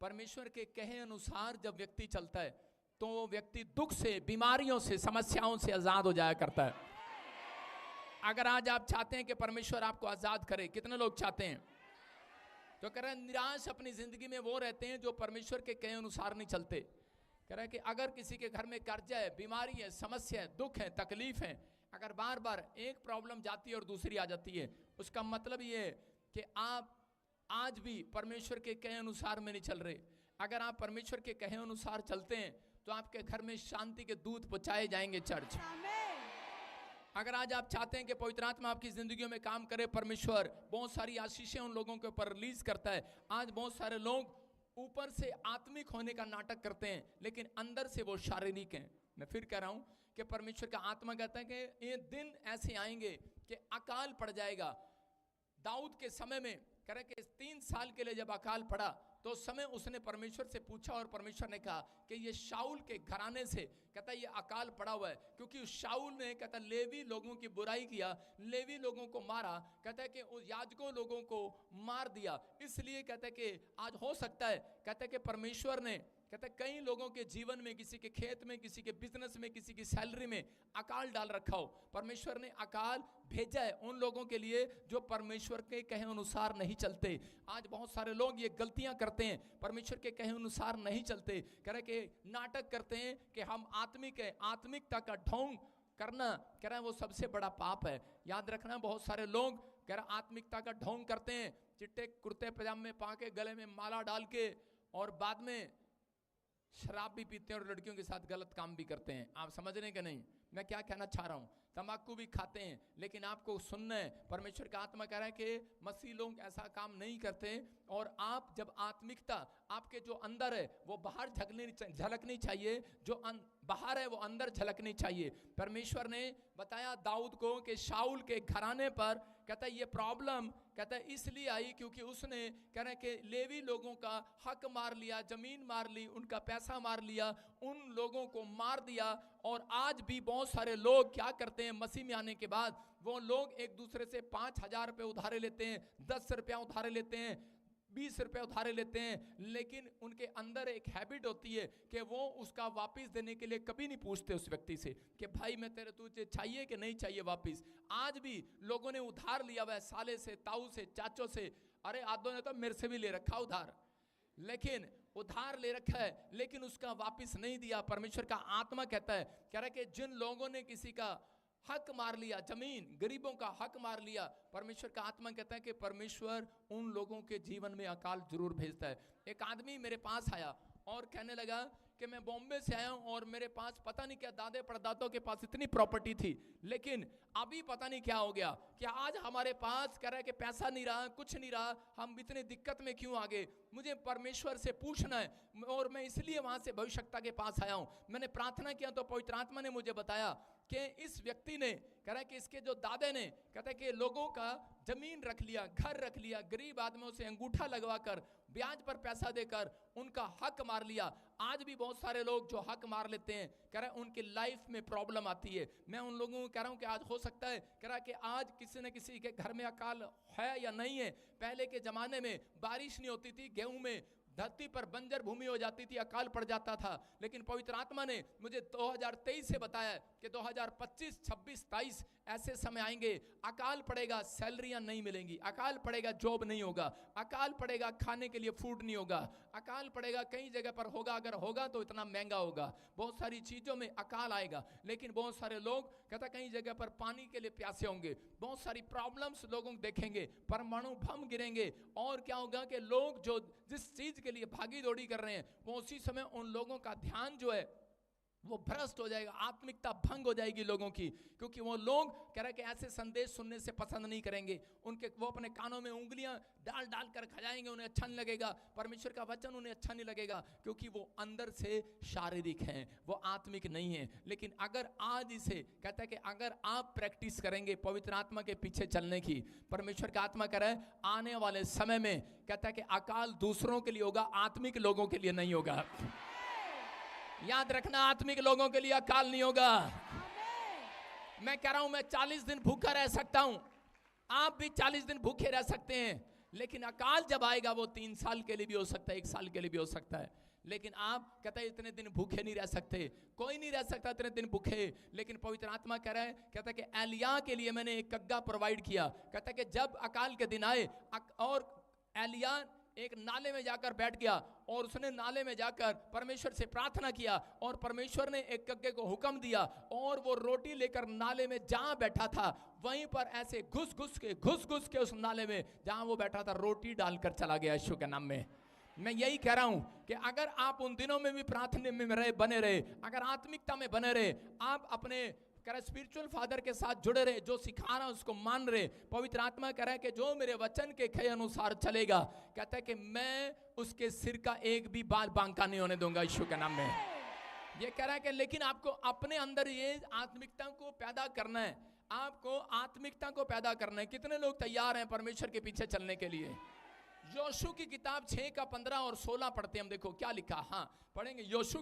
परमेश्वर के कहे अनुसार जब व्यक्ति चलता है तो वो व्यक्ति दुख से, बीमारियों से, समस्याओं से आजाद हो जाया करता है। अगर आज आप चाहते हैं कि परमेश्वर आपको आजाद करे, कितने लोग चाहते हैं? तो कह रहा है निराश अपनी जिंदगी में वो रहते हैं जो परमेश्वर के कहे अनुसार नहीं चलते। कह रहा है कि अगर किसी के घर में कर्जा है, बीमारी है, समस्या है, दुख है, तकलीफ है, अगर बार बार एक प्रॉब्लम जाती है और दूसरी आ जाती है, उसका मतलब ये है कि आप आज भी परमेश्वर के कहे अनुसार में नहीं चल रहे। अगर आप परमेश्वर के कहे अनुसार चलते हैं तो आपके घर में शांति के दूत पहुंचाए जाएंगे। चर्च, अगर आज आप चाहते हैं कि पवित्र आत्मा आपकी जिंदगियों में काम करे, परमेश्वर बहुत सारी आशीषें उन लोगों के ऊपर रिलीज करता है। आज बहुत सारे लोग ऊपर से आत्मिक होने का नाटक करते हैं लेकिन अंदर से वो शारीरिक हैं। मैं फिर कह रहा हूं कि परमेश्वर का आत्मा कहता है कि ये दिन ऐसे आएंगे कि अकाल पड़ जाएगा। दाऊद के समय में कह रहे कि 3 साल के लिए जब अकाल पड़ा तो उस समय उसने परमेश्वर से पूछा और परमेश्वर ने कहा कि ये शाऊल के घराने से कहता ये अकाल पड़ा हुआ है, क्योंकि उस शाऊल ने कहता लेवी लोगों की बुराई किया, लेवी लोगों को मारा, कहता है कि उस याजकों लोगों को मार दिया। इसलिए कहता है कि आज हो सकता है, कहता है कि परमेश्वर ने कहता है कई लोगों के जीवन में, किसी के खेत में, किसी के बिजनेस में, किसी की सैलरी में अकाल डाल रखा हो। परमेश्वर ने अकाल भेजा है उन लोगों के लिए जो परमेश्वर के कहे अनुसार नहीं चलते। आज बहुत सारे लोग ये गलतियां करते हैं, परमेश्वर के कहे अनुसार नहीं चलते। कह रहे कि नाटक करते हैं कि हम आत्मिक है, आत्मिकता का ढोंग करना कह रहा है वो सबसे बड़ा पाप है। याद रखना, बहुत सारे लोग कह रहे आत्मिकता का ढोंग करते हैं, चिट्टे कुर्ते पजामे पा के, गले में माला डाल के, और बाद में शराब भी पीते हैं और लड़कियों के साथ गलत काम भी करते हैं। आप समझ रहे हैं कि नहीं मैं क्या कहना चाह रहा हूं? तंबाकू भी खाते हैं, लेकिन आपको सुनना है, परमेश्वर का आत्मा कह रहा है कि मसीह लोग ऐसा काम नहीं करते। और आप जब आत्मिकता आपके जो अंदर है वो बाहर झलकनी चाहिए, जो बाहर है वो अंदर झलकनी चाहिए। परमेश्वर ने बताया दाऊद को कि शाऊल के घराने पर कहता है ये प्रॉब्लम कहता है इसलिए आई क्योंकि उसने कह रहे कि लेवी लोगों का हक मार लिया, जमीन मार ली, उनका पैसा मार लिया, उन लोगों को मार दिया। और आज भी बहुत सारे लोग क्या करते हैं, मसीह में आने के बाद वो लोग एक दूसरे से 5,000 रुपये उधारे लेते हैं, 10 रुपया उधारे लेते हैं, 20 रुपये उधारे लेते हैं, लेकिन उनके अंदर एक हैबिट होती है कि वो उसका वापस देने के लिए कभी नहीं पूछते उस व्यक्ति से कि भाई मैं तेरे तुझे चाहिए कि नहीं चाहिए वापस। आज भी लोगों ने उधार लिया हुआ है, साले से, ताऊ से, चाचों से, अरे आदों ने तो मेरे से भी ले रखा उधार, लेकिन उधार ले रखा है लेकिन उसका वापस नहीं दिया। परमेश्वर का आत्मा कहता है, कह रहा है कि जिन लोगों ने किसी का हक मार लिया, जमीन, गरीबों का हक मार लिया, परमेश्वर का आत्मा कहता है कि परमेश्वर उन लोगों के जीवन में अकाल जरूर भेजता है। एक आदमी मेरे पास आया और कहने लगा कि मैं बॉम्बे से आया हूं और मेरे पास पता नहीं क्या दादे परदादों के पास इतनी प्रॉपर्टी थी, लेकिन अभी पता नहीं क्या हो गया कि आज हमारे पास कह रहा है कि पैसा नहीं रहा, कुछ नहीं रहा, हम इतनी दिक्कत में क्यों आ गए, मुझे परमेश्वर से पूछना है। और मैं इसलिए वहां से भविष्यवक्ता के पास आया हूं। मैंने प्रार्थना किया तो पवित्र आत्मा ने मुझे बताया कि इस व्यक्ति ने कह रहा है कि इसके जो दादे ने कहता है कि लोगों का जमीन रख लिया, घर रख लिया, गरीब आदमियों से अंगूठा लगवाकर, ब्याज पर पैसा देकर उनका हक मार लिया। आज भी बहुत सारे लोग जो हक मार लेते हैं, कह रहा है उनकी लाइफ में प्रॉब्लम आती है। मैं उन लोगों को कह रहा हूं कि आज हो सकता है, कह रहा है कि आज किसी न किसी के घर में अकाल है या नहीं है। पहले के जमाने में बारिश नहीं होती थी, गेहूं में धरती पर बंजर भूमि हो जाती थी, अकाल पड़ जाता था, लेकिन पवित्र आत्मा ने मुझे 2023 से बताया कि 2025, 26, 23 ऐसे समय आएंगे, अकाल पड़ेगा, सैलरियां नहीं मिलेंगी, अकाल पड़ेगा, जॉब नहीं होगा, अकाल पड़ेगा, खाने के लिए फूड नहीं होगा, अकाल पड़ेगा, कई जगह पर होगा, अगर होगा तो इतना महंगा होगा, बहुत सारी चीजों में अकाल आएगा। लेकिन बहुत सारे लोग कहता कई जगह पर पानी के लिए प्यासे होंगे, बहुत सारी प्रॉब्लम्स लोगों को देखेंगे, परमाणु बम गिरेंगे, और क्या होगा कि लोग जो जिस चीज के लिए भागी दौड़ी कर रहे हैं वो उसी समय उन लोगों का ध्यान जो है वो भ्रष्ट हो जाएगा, आत्मिकता भंग हो जाएगी लोगों की, क्योंकि वो लोग कह रहे कि ऐसे संदेश सुनने से पसंद नहीं करेंगे, वो अपने कानों में उंगलियां डाल डाल कर खजाएंगे, उन्हें अच्छा नहीं लगेगा, परमेश्वर का वचन उन्हें अच्छा नहीं लगेगा, क्योंकि वो अंदर से शारीरिक हैं, वो आत्मिक नहीं है। लेकिन अगर आज इसे कहता है कि अगर आप प्रैक्टिस करेंगे पवित्र आत्मा के पीछे चलने की, परमेश्वर का आत्मा कह रहा है आने वाले समय में कहता है कि अकाल दूसरों के लिए होगा, आत्मिक लोगों के लिए नहीं होगा। याद रखना, आत्मिक लोगों के लिए अकाल नहीं होगा। मैं कह रहा हूं मैं 40 दिन भूखा रह सकता हूं, आप भी 40 दिन भूखे रह सकते हैं, लेकिन अकाल जब आएगा वो 3 साल के लिए भी हो सकता है, 1 साल के लिए भी हो सकता है। लेकिन आप कहते हैं इतने दिन भूखे नहीं रह सकते, कोई नहीं रह सकता इतने दिन भूखे। लेकिन पवित्र आत्मा कह रहा है, कहता है कि एलिया के लिए मैंने एक कग्गा प्रोवाइड किया। कहता है कि जब अकाल के दिन आए और एलिया एक नाले में जाकर बैठ गया और उसने नाले में जाकर परमेश्वर से प्रार्थना किया और परमेश्वर ने एक कग्गे को हुक्म दिया और वो रोटी लेकर नाले में जहां बैठा था वहीं पर ऐसे घुस घुस के उस नाले में जहां वो बैठा था रोटी डालकर चला गया यीशु के नाम में। मैं यही कह रहा हूं कि अगर आप उन दिनों में भी प्रार्थना में रहे, बने रहे, अगर आत्मिकता में बने रहे, आप अपने स्पिरिचुअल फादर के साथ जुड़े रहे, जो सिखा रहा है उसको मान रहे, पवित्र आत्मा कह रहा है कि जो मेरे वचन के कहे अनुसार चलेगा, कहता है कि मैं उसके सिर का एक भी बाल बांका नहीं होने दूंगा यीशु के नाम में। ये कह रहा है कि लेकिन आपको अपने अंदर ये आत्मिकता को पैदा करना है, आपको आत्मिकता को पैदा करना है। कितने लोग तैयार हैं परमेश्वर के पीछे चलने के लिए? योशू की किताब 6 का 15 और 16 पढ़ते हैं हम, देखो क्या लिखा। हाँ पढ़ेंगे। योशू